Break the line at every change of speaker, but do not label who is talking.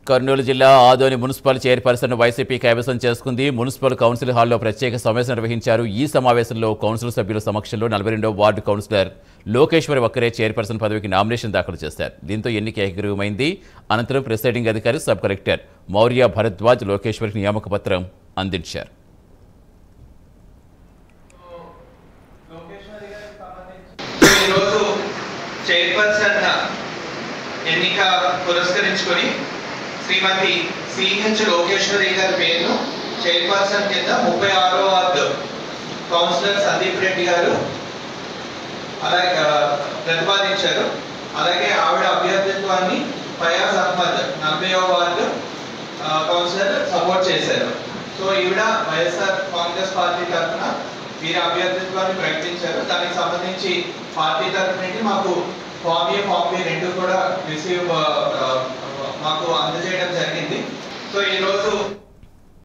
కర్నూలు జిల్లా Adoni municipal chairperson YCP కైవసం చేసుకుంది. మున్సిపల్ కౌన్సిల్ హాల్లో ప్రత్యేక సమావేశం నిర్వహించారు. ఈ సమావేశంలో కౌన్సిల్ సభ్యుల సమక్షంలో 42వ వార్డు కౌన్సిలర్ లోకేశ్వరి ఒక్కరే చైర్పర్సన్ పదవికి నామినేషన్ దాఖలు చేశారు. దీంతో ఎన్నిక ఏకగ్రీవమైంది. అనంతరం ప్రిసైడింగ్ అధికారి సబ్ కలెక్టర్ మౌర్య భరద్వాజ్ లోకేశ్వరికి నియామక పత్రం అందించారు.
చైర్పర్సన్ ఎన్నిక పురస్కరించుకొని శ్రీమతి సిహెచ్ లోకేశ్వరి గారి పేరును చైర్పర్సన్ కింద 36వ వార్డు కౌన్సిలర్ సందీప్ రెడ్డి గారు అలాగే ప్రతిపాదించారు. అలాగే ఆవిడ అభ్యర్థిత్వాన్ని ఫయాజ్ అహ్మద్ 40వ వార్డు కౌన్సిలర్ సపోర్ట్ చేశారు. సో ఈవిడ వైఎస్ఆర్ కాంగ్రెస్ పార్టీ తరఫున వీరి అభ్యర్థిత్వాన్ని ప్రకటించారు. దానికి సంబంధించి పార్టీ తరఫు నుండి మాకు ఫామ్ ఏ ఫామ్ బి రెండు కూడా రిసీవ్ మాకు అందజేయడం జరిగింది. సో ఈరోజు